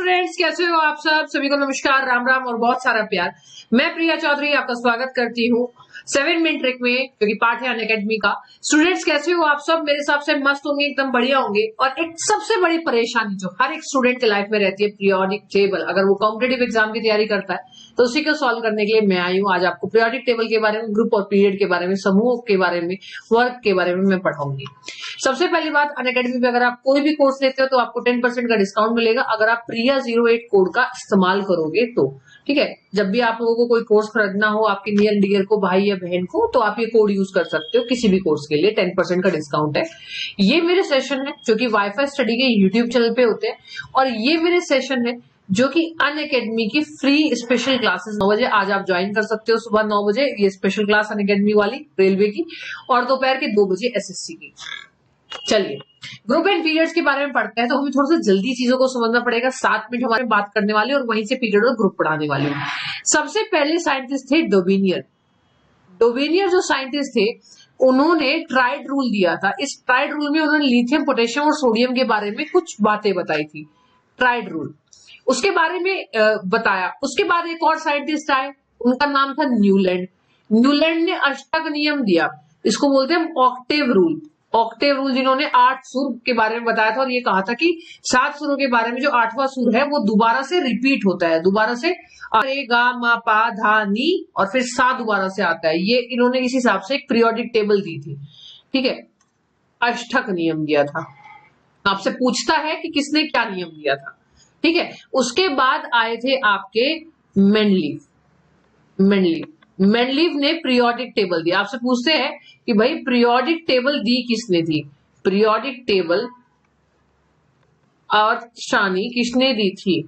Students, कैसे हो आप सब? सभी को नमस्कार, राम राम और बहुत सारा प्यार। मैं प्रिया चौधरी आपका स्वागत करती हूँ 7 मिनट ट्रिक में, क्योंकि पाठ है अनअकैडमी का। स्टूडेंट्स कैसे हो आप सब? मेरे हिसाब से मस्त होंगे, एकदम बढ़िया होंगे। और एक सबसे बड़ी परेशानी जो हर एक स्टूडेंट के लाइफ में रहती है, पीरियोडिक टेबल। अगर वो कॉम्पिटेटिव एग्जाम की तैयारी करता है तो उसी को सॉल्व करने के लिए मैं आई हूँ। आज आपको पीरियोडिक टेबल के बारे में, ग्रुप और पीरियड के बारे में, समूह के बारे में, वर्क के बारे में मैं पढ़ाऊंगी। सबसे पहली बात, अनअकैडमी पे अगर आप कोई भी कोर्स लेते हो तो आपको 10% का डिस्काउंट मिलेगा अगर आप प्रिया 08 कोड का इस्तेमाल करोगे तो। ठीक है, जब भी आप लोगों को कोई कोर्स खरीदना हो, आपके नियर डियर को, भाई या बहन को, तो आप ये कोड यूज कर सकते हो किसी भी कोर्स के लिए। 10% का डिस्काउंट है। ये मेरे सेशन है जो कि वाईफाई स्टडी के यूट्यूब चैनल पे होते हैं, और ये मेरे सेशन है जो कि अनअकैडमी की फ्री स्पेशल क्लासेस 9 बजे आज आप ज्वाइन कर सकते हो। सुबह 9 बजे ये स्पेशल क्लास अनअकैडमी वाली रेलवे की, और दोपहर के 2 बजे एसएससी की। चलिए, ग्रुप एंड पीरियड्स के बारे में पढ़ते हैं तो हमें थोड़ा सा जल्दी चीजों को समझना पड़ेगा। 7 मिनट हमारे बात करने वाले और वहीं से पीरियड और ग्रुप पढ़ाने वाले हैं। सबसे पहले साइंटिस्ट थे डोबिनियर। डोबिनियर जो साइंटिस्ट थे, उन्होंने ट्राइड रूल दिया था। इस ट्राइड रूल में उन्होंने लिथियम, पोटेशियम और सोडियम के बारे में कुछ बातें बताई थी। ट्राइड रूल, उसके बारे में बताया। उसके बाद एक और साइंटिस्ट आए, उनका नाम था न्यूलैंड। न्यूलैंड ने अष्टक नियम दिया, इसको बोलते हैं ऑक्टेव रूल। ऑक्टेव रूल, जिन्होंने 8 सुर के बारे में बताया था और ये कहा था कि 7 सुरों के बारे में जो 8वां सुर है वो दोबारा से रिपीट होता है, दोबारा से रे गा मा पा धा नी और फिर सा दोबारा से आता है। ये इन्होंने इस हिसाब से एक पीरियोडिक टेबल दी थी। ठीक है, अष्टक नियम दिया था। आपसे पूछता है कि किसने क्या नियम दिया था। ठीक है, उसके बाद आए थे आपके मेंडलीव। मेंडलीव ने पीरियोडिक टेबल दिया। आपसे पूछते हैं कि भाई पीरियोडिक टेबल दी किसने थी? पीरियोडिक टेबल और शानी किसने दी थी?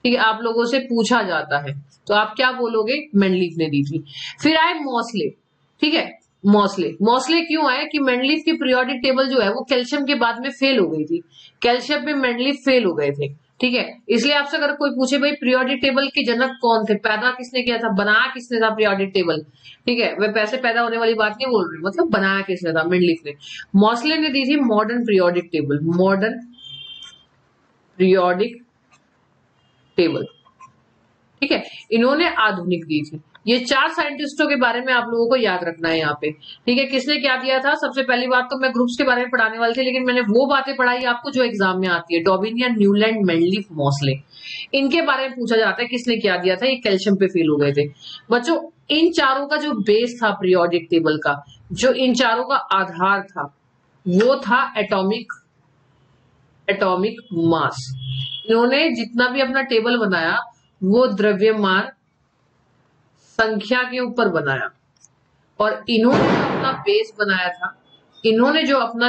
ठीक है, आप लोगों से पूछा जाता है तो आप क्या बोलोगे? मेंडलीव ने दी थी। फिर आए मॉसले। ठीक है, मॉसले क्यों आए कि मेंडलीव की पीरियोडिक टेबल जो है वो कैल्शियम के बाद में फेल हो गई थी। कैल्शियम में मेंडलीव फेल हो गए थे। ठीक है, इसलिए आपसे अगर कोई पूछे भाई पीरियोडिक टेबल के जनक कौन थे, पैदा किसने किया था, बनाया किसने था पीरियोडिक टेबल, ठीक है, वह पैसे पैदा होने वाली बात नहीं बोल रही, मतलब बनाया किसने था? मेंडलीव ने। मॉसले ने दी थी modern periodic table. Modern periodic table, ठीक है, इन्होंने आधुनिक दी थी। ये 4 साइंटिस्टों के बारे में आप लोगों को याद रखना है यहाँ पे। ठीक है, किसने क्या दिया था? सबसे पहली बात तो मैं ग्रुप्स के बारे में पढ़ाने वाली थी, लेकिन मैंने वो बातें पढ़ाई आपको जो एग्जाम में आती है। डॉबिनियर, न्यूलैंड, मेंडलीव, मॉसले, इनके बारे में पूछा जाता है किसने क्या दिया था। ये कैल्शियम पे फेल हो गए थे। बच्चों, इन चारों का जो बेस था पीरियोडिक टेबल का, जो इन चारों का आधार था, वो था एटॉमिक मास। इन्होंने जितना भी अपना टेबल बनाया वो द्रव्यमान संख्या के ऊपर बनाया, और इन्होंने जो अपना बेस बनाया था, इन्होंने जो अपना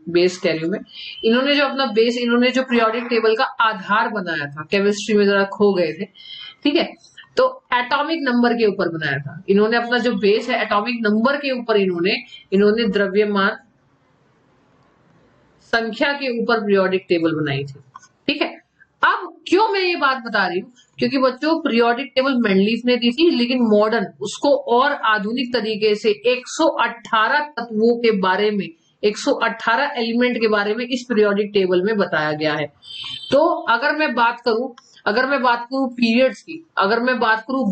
बेस कह रही हूं मैं, इन्होंने जो अपना बेस, इन्होंने जो पीरियोडिक टेबल का आधार बनाया था, केमिस्ट्री में जरा खो गए थे। ठीक है, तो एटॉमिक नंबर के ऊपर बनाया था इन्होंने। अपना जो बेस है एटॉमिक नंबर के ऊपर इन्होंने द्रव्यमान संख्या के ऊपर पीरियोडिक टेबल बनाई थी। ठीक है, अब क्यों मैं ये बात बता रही हूँ? क्योंकि बच्चों, पीरियोडिक टेबल मेंडलीव ने दी थी, लेकिन मॉडर्न, उसको और आधुनिक तरीके से 118 तत्वों के बारे में, 118 एलिमेंट के बारे में इस पीरियोडिक टेबल में बताया गया है। तो अगर मैं बात करूं पीरियड्स की, अगर मैं बात करूं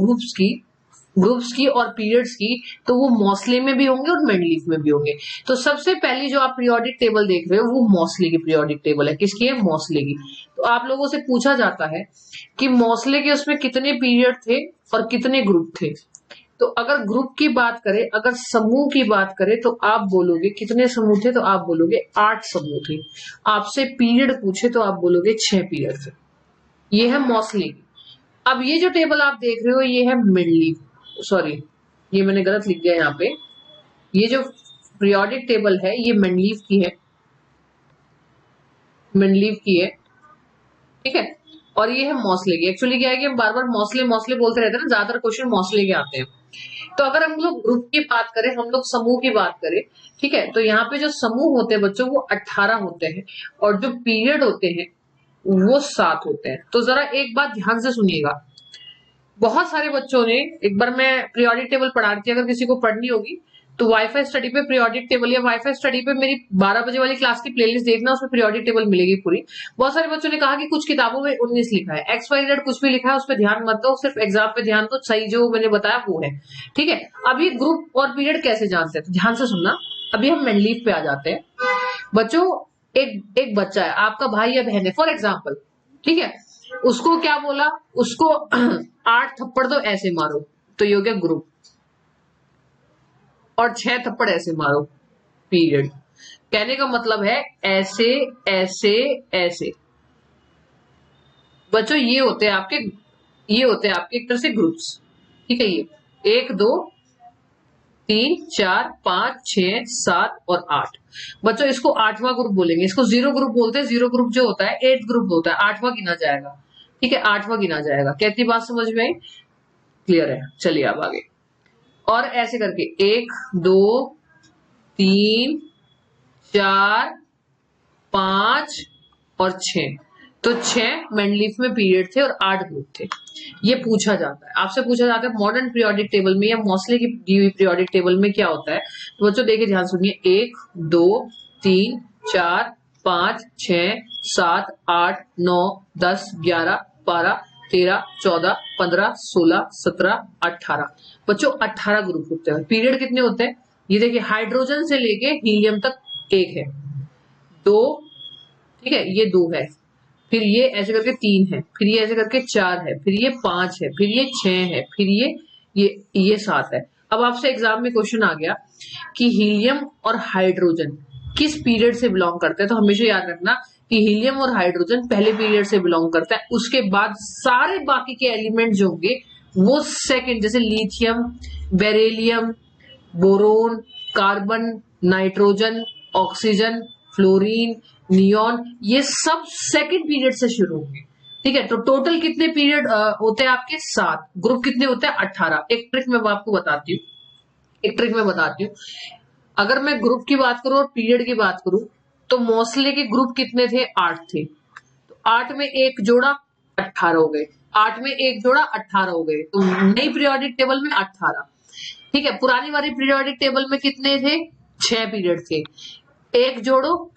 ग्रुप्स की और पीरियड्स की, तो वो मॉसले में भी होंगे और मेंडलीव में भी होंगे। तो सबसे पहली जो आप पीरियोडिक टेबल देख रहे हो वो मॉसले की पीरियोडिक टेबल है। किसकी है? मॉसले की। तो आप लोगों से पूछा जाता है कि मॉसले के उसमें कितने पीरियड थे और कितने ग्रुप थे। तो अगर ग्रुप की बात करें, अगर समूह की बात करें, तो आप बोलोगे कितने समूह थे? तो आप बोलोगे 8 समूह थे। आपसे पीरियड पूछे तो आप बोलोगे 6 पीरियड थे। ये है मॉसले की। अब ये जो टेबल आप देख रहे हो ये है मेंडलीव, सॉरी ये मैंने गलत लिख दिया यहाँ पे। ये जो पीरियोडिक टेबल है ये मेंडलीव की है, ठीक है, और ये है मॉसले की। एक्चुअली क्या है कि हम बार बार मॉसले बोलते रहते हैं ना, ज्यादातर क्वेश्चन मॉसले के आते हैं। तो अगर हम लोग ग्रुप की बात करें, हम लोग समूह की बात करें, ठीक है, तो यहाँ पे जो समूह होते हैं बच्चों वो 18 होते हैं, और जो पीरियड होते हैं वो 7 होते हैं। तो जरा एक बात ध्यान से सुनिएगा। बहुत सारे बच्चों ने, एक बार मैं पीरियोडिक टेबल पढ़ा रही थी, अगर किसी को पढ़नी होगी तो वाईफाई स्टडी पे पीरियोडिक टेबल या वाईफाई स्टडी पे मेरी 12 बजे वाली क्लास की प्लेलिस्ट देखना, उसमें पीरियोडिक टेबल मिलेगी पूरी। बहुत सारे बच्चों ने कहा कि कुछ किताबों में 19 लिखा है, XYZ कुछ भी लिखा है, उस पर ध्यान मत दो, सिर्फ एग्जाम पे ध्यान दो। सही जो मैंने बताया वो है, ठीक है। अभी ग्रुप और पीरियड कैसे जानते हैं, तो ध्यान से सुनना। अभी हम मेंडलीव पे आ जाते हैं बच्चों। एक बच्चा है, आपका भाई या बहन है फॉर एग्जाम्पल, ठीक है। उसको क्या बोला, उसको 8 थप्पड़ तो ऐसे मारो, तो ये हो गया ग्रुप, और 6 थप्पड़ ऐसे मारो, पीरियड। कहने का मतलब है ऐसे ऐसे ऐसे। बच्चों ये होते हैं आपके एक तरह से ग्रुप्स, ठीक है। ये 1 2 3 4 5 6 7 और 8। बच्चों इसको 8वां ग्रुप बोलेंगे, इसको 0 ग्रुप बोलते हैं। 0 ग्रुप जो होता है 8 ग्रुप होता है, 8वां गिना जाएगा, ठीक है, 8वां गिना जाएगा। कहती बात समझ में आई, क्लियर है। चलिए अब आगे, और ऐसे करके 1 2 3 4 5 और 6। तो 6 मेंडलीफ में पीरियड थे और 8 ग्रुप थे। ये पूछा जाता है, आपसे पूछा जाता है मॉडर्न पीरियोडिक टेबल में या मोस्टली की दी हुई पीरियोडिक टेबल में क्या होता है। तो बच्चों देखिए, ध्यान सुनिए, 1 2 3 4 5 6 7 8 9 10 11 12 13 14 15 16 17 18। बच्चों 18 ग्रुप होते हैं। पीरियड कितने होते हैं, ये देखिए, हाइड्रोजन से लेके हीलियम तक 1 है, 2, ठीक है, ये 2 है, फिर ये ऐसे करके 3 है, फिर ये ऐसे करके 4 है, फिर ये 5 है, फिर ये 6 है, फिर ये 7 है। अब आपसे एग्जाम में क्वेश्चन आ गया कि हीलियम और हाइड्रोजन किस पीरियड से बिलोंग करते हैं, तो हमेशा याद रखना कि हीलियम और हाइड्रोजन पहले पीरियड से बिलोंग करता है। उसके बाद सारे बाकी के एलिमेंट जो होंगे वो सेकंड, जैसे lithium, beryllium, boron, carbon, nitrogen, oxygen, fluorine, neon, ये सब सेकंड पीरियड से शुरू होंगे, ठीक है। तो टोटल कितने पीरियड होते हैं आपके, 7। ग्रुप कितने होते हैं, 18। एक ट्रिक मैं आपको बताती हूँ, अगर मैं ग्रुप की बात करूं और पीरियड की बात करूं, तो मोस्टली के ग्रुप कितने थे, 8 थे। तो 8 में एक जोड़ा 18 हो गए, 8 में एक जोड़ा 18 हो गए, तो नई पीरियोडिक टेबल में 18, ठीक है। पुरानी वाली पीरियोडिक टेबल में कितने थे, 6 पीरियड थे, एक जोड़ो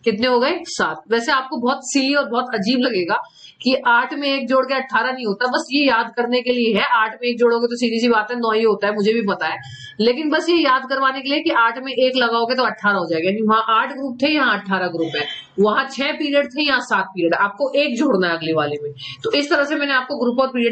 कितने हो गए, 7। वैसे आपको बहुत सिली और बहुत अजीब लगेगा कि 8 में एक जोड़ के 18 नहीं होता, बस ये याद करने के लिए है। 8 में एक जोड़ोगे तो सीधी सी बात है 9 ही होता है, मुझे भी पता है, लेकिन बस ये याद करवाने के लिए कि 8 में एक लगाओगे तो 18 हो जाएगा। यानी वहां 8 ग्रुप थे, यहाँ 18 ग्रुप है, वहां 6 पीरियड थे, यहाँ 7 पीरियड। आपको एक जोड़ना है अगले वाले में। तो इस तरह से मैंने आपको ग्रुप और पीरियड